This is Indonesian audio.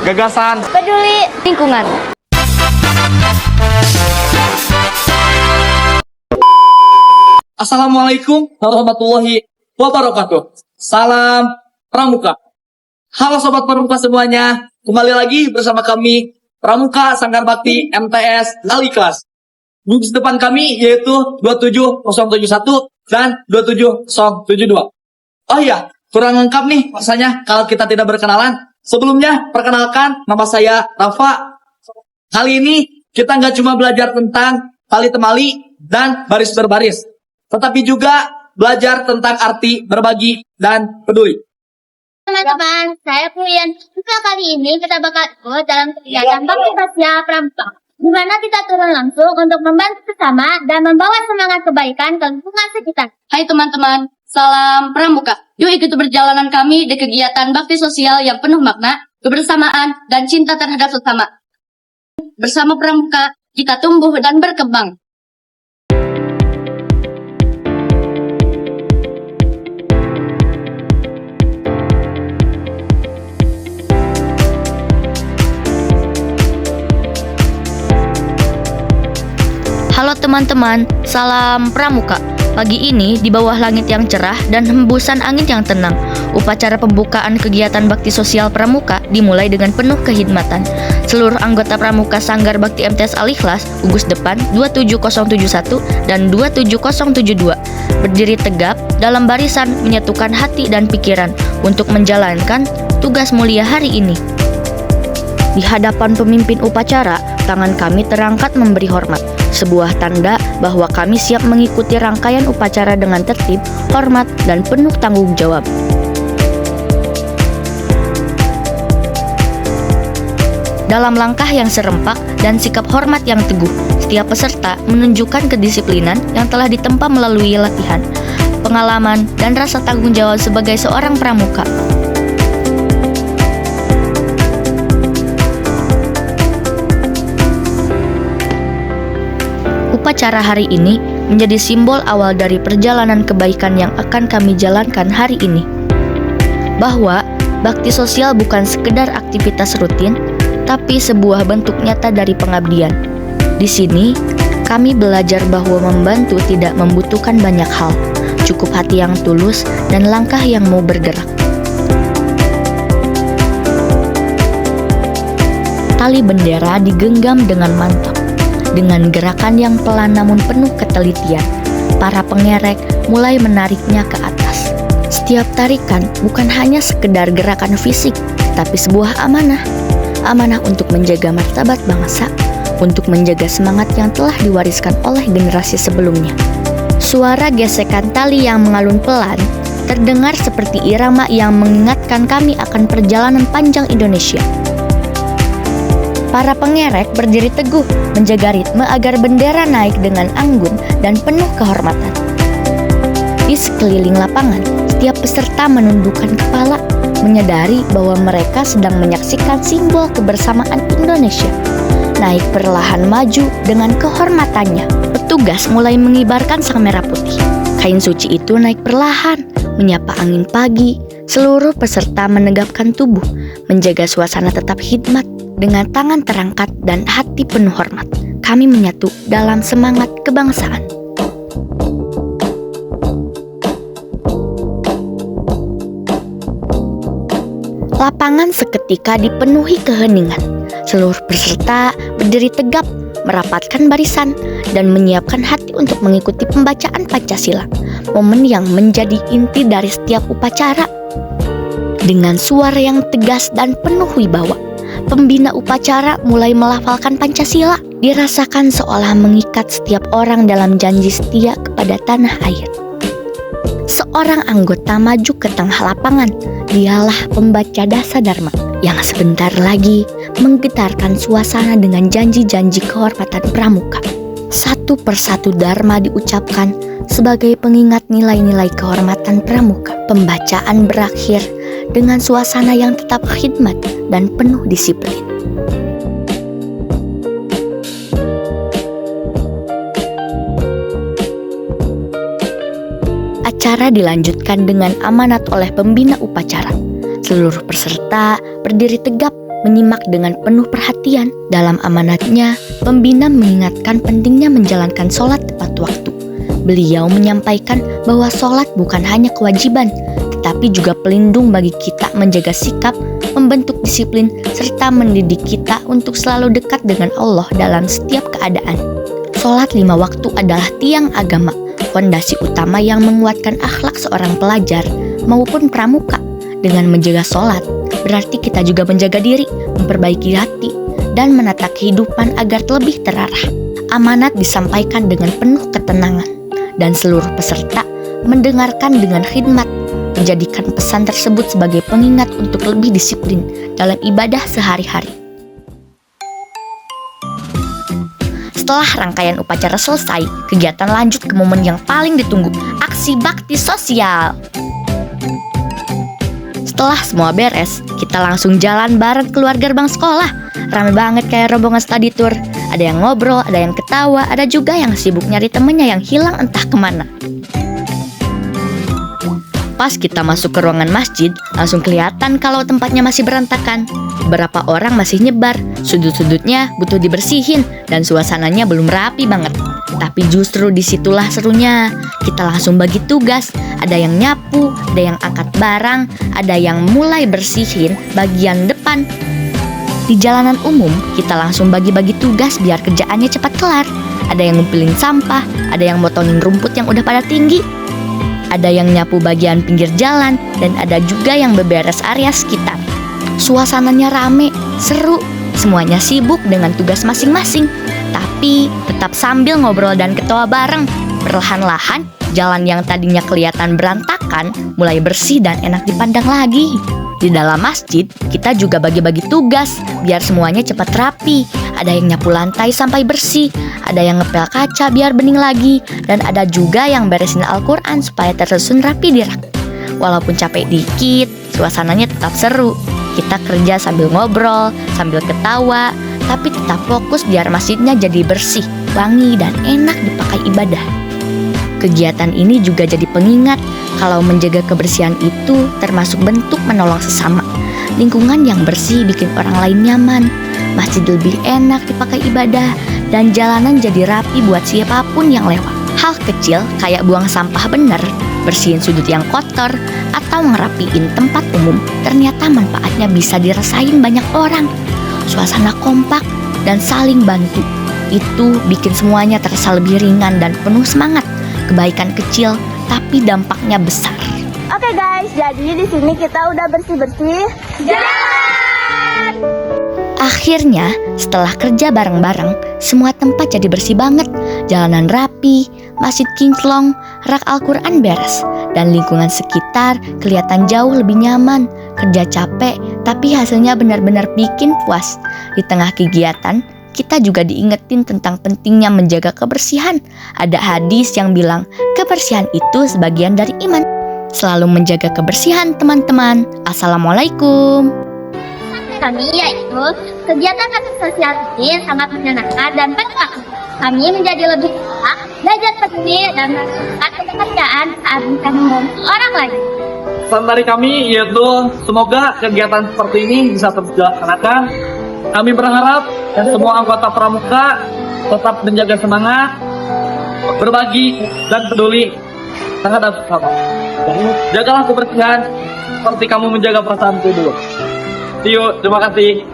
gagasan, peduli lingkungan. Assalamualaikum warahmatullahi wabarakatuh. Salam Pramuka. Halo Sobat Pramuka semuanya, kembali lagi bersama kami Pramuka Sanggar Bakti MTS Laliklas. Gugus depan kami yaitu 27071 dan 27072. Oh iya, kurang lengkap nih rasanya kalau kita tidak berkenalan. Sebelumnya, perkenalkan, nama saya Rafa. Kali ini kita nggak cuma belajar tentang tali temali dan baris berbaris, tetapi juga belajar tentang arti berbagi dan peduli. Teman-teman, saya Puyan. Juga kali ini kita bakal ikut dalam kegiatan bakti sosial Pramuka, di mana kita turun langsung untuk membantu sesama dan membawa semangat kebaikan ke lingkungan sekitar. Hai teman-teman, salam Pramuka. Yuk ikuti perjalanan kami di kegiatan bakti sosial yang penuh makna, kebersamaan, dan cinta terhadap sesama. Bersama Pramuka, kita tumbuh dan berkembang. Halo teman-teman, salam Pramuka. Pagi ini di bawah langit yang cerah dan hembusan angin yang tenang, upacara pembukaan kegiatan bakti sosial Pramuka dimulai dengan penuh kehidmatan. Seluruh anggota Pramuka Sanggar Bakti MTS Laliklas, gugus depan 27071 dan 27072 berdiri tegap dalam barisan menyatukan hati dan pikiran untuk menjalankan tugas mulia hari ini. Di hadapan pemimpin upacara, tangan kami terangkat memberi hormat, sebuah tanda bahwa kami siap mengikuti rangkaian upacara dengan tertib, hormat, dan penuh tanggung jawab. Dalam langkah yang serempak dan sikap hormat yang teguh, setiap peserta menunjukkan kedisiplinan yang telah ditempa melalui latihan, pengalaman, dan rasa tanggung jawab sebagai seorang pramuka. Upacara hari ini menjadi simbol awal dari perjalanan kebaikan yang akan kami jalankan hari ini. Bahwa bakti sosial bukan sekedar aktivitas rutin, tapi sebuah bentuk nyata dari pengabdian. Di sini, kami belajar bahwa membantu tidak membutuhkan banyak hal, cukup hati yang tulus dan langkah yang mau bergerak. Tali bendera digenggam dengan mantap. Dengan gerakan yang pelan namun penuh ketelitian, para pengerek mulai menariknya ke atas. Setiap tarikan bukan hanya sekedar gerakan fisik, tapi sebuah amanah. Amanah untuk menjaga martabat bangsa, untuk menjaga semangat yang telah diwariskan oleh generasi sebelumnya. Suara gesekan tali yang mengalun pelan terdengar seperti irama yang mengingatkan kami akan perjalanan panjang Indonesia. Para pengerek berdiri teguh, menjaga ritme agar bendera naik dengan anggun dan penuh kehormatan. Di sekeliling lapangan, setiap peserta menundukkan kepala, menyadari bahwa mereka sedang menyaksikan simbol kebersamaan Indonesia. Naik perlahan maju dengan kehormatannya. Petugas mulai mengibarkan sang merah putih. Kain suci itu naik perlahan, menyapa angin pagi. Seluruh peserta menegapkan tubuh, menjaga suasana tetap khidmat. Dengan tangan terangkat dan hati penuh hormat, kami menyatu dalam semangat kebangsaan. Lapangan seketika dipenuhi keheningan. Seluruh peserta berdiri tegap, merapatkan barisan, dan menyiapkan hati untuk mengikuti pembacaan Pancasila, momen yang menjadi inti dari setiap upacara. Dengan suara yang tegas dan penuh wibawa, pembina upacara mulai melafalkan Pancasila, dirasakan seolah mengikat setiap orang dalam janji setia kepada tanah air. Seorang anggota maju ke tengah lapangan, dialah pembaca Dasa Dharma yang sebentar lagi menggetarkan suasana dengan janji-janji kehormatan pramuka. Satu persatu Dharma diucapkan sebagai pengingat nilai-nilai kehormatan pramuka. Pembacaan berakhir dengan suasana yang tetap khidmat dan penuh disiplin. Acara dilanjutkan dengan amanat oleh pembina upacara. Seluruh peserta berdiri tegap menyimak dengan penuh perhatian. Dalam amanatnya, pembina mengingatkan pentingnya menjalankan sholat tepat waktu. Beliau menyampaikan bahwa sholat bukan hanya kewajiban, tetapi juga pelindung bagi kita menjaga sikap, membentuk disiplin, serta mendidik kita untuk selalu dekat dengan Allah dalam setiap keadaan. Sholat 5 waktu adalah tiang agama, fondasi utama yang menguatkan akhlak seorang pelajar maupun pramuka. Dengan menjaga sholat, berarti kita juga menjaga diri, memperbaiki hati, dan menata kehidupan agar lebih terarah. Amanat disampaikan dengan penuh ketenangan, dan seluruh peserta mendengarkan dengan khidmat, menjadikan pesan tersebut sebagai pengingat untuk lebih disiplin dalam ibadah sehari-hari. Setelah rangkaian upacara selesai, kegiatan lanjut ke momen yang paling ditunggu, aksi bakti sosial. Setelah semua beres, kita langsung jalan bareng keluar gerbang sekolah. Rame banget kayak rombongan study tour. Ada yang ngobrol, ada yang ketawa, ada juga yang sibuk nyari temennya yang hilang entah kemana. Pas kita masuk ke ruangan masjid, langsung kelihatan kalau tempatnya masih berantakan. Beberapa orang masih nyebar, sudut-sudutnya butuh dibersihin, dan suasananya belum rapi banget. Tapi justru disitulah serunya. Kita langsung bagi tugas, ada yang nyapu, ada yang angkat barang, ada yang mulai bersihin bagian depan. Di jalanan umum, kita langsung bagi-bagi tugas biar kerjaannya cepat kelar. Ada yang ngumpulin sampah, ada yang motongin rumput yang udah pada tinggi, ada yang nyapu bagian pinggir jalan, dan ada juga yang beberes area sekitar. Suasananya rame, seru, semuanya sibuk dengan tugas masing-masing, tapi tetap sambil ngobrol dan ketawa bareng. Perlahan-lahan, jalan yang tadinya kelihatan berantakan mulai bersih dan enak dipandang lagi. Di dalam masjid, kita juga bagi-bagi tugas biar semuanya cepat rapi. Ada yang nyapu lantai sampai bersih, ada yang ngepel kaca biar bening lagi, dan ada juga yang beresin Al-Quran supaya tersusun rapi di rak. Walaupun capek dikit, suasananya tetap seru. Kita kerja sambil ngobrol, sambil ketawa, tapi tetap fokus biar masjidnya jadi bersih, wangi, dan enak dipakai ibadah. Kegiatan ini juga jadi pengingat kalau menjaga kebersihan itu termasuk bentuk menolong sesama. Lingkungan yang bersih bikin orang lain nyaman, masjid lebih enak dipakai ibadah, dan jalanan jadi rapi buat siapapun yang lewat. Hal kecil kayak buang sampah bener, bersihin sudut yang kotor, atau ngerapiin tempat umum ternyata manfaatnya bisa dirasain banyak orang. Suasana kompak dan saling bantu, itu bikin semuanya terasa lebih ringan dan penuh semangat. Kebaikan kecil tapi dampaknya besar. Oke guys, jadi di sini kita udah bersih-bersih. Jalan! Akhirnya, setelah kerja bareng-bareng, semua tempat jadi bersih banget. Jalanan rapi, masjid kinclong, rak Al-Quran beres, dan lingkungan sekitar kelihatan jauh lebih nyaman. Kerja capek, tapi hasilnya benar-benar bikin puas. Di tengah kegiatan, kita juga diingetin tentang pentingnya menjaga kebersihan. Ada hadis yang bilang, kebersihan itu sebagian dari iman. Selalu menjaga kebersihan, teman-teman. Assalamualaikum. Kami yaitu kegiatan bakti sosial ini sangat menyenangkan dan penuh. Kami menjadi lebih peka, belajar peduli dan melakukan kepekerjaan saat bisa membantu orang lain. Pesan dari kami yaitu semoga kegiatan seperti ini bisa terus dilaksanakan. Kami berharap semua anggota pramuka tetap menjaga semangat, berbagi, dan peduli terhadap sesama. Jagalah kebersihan seperti kamu menjaga perasaanku dulu. See you, terima kasih.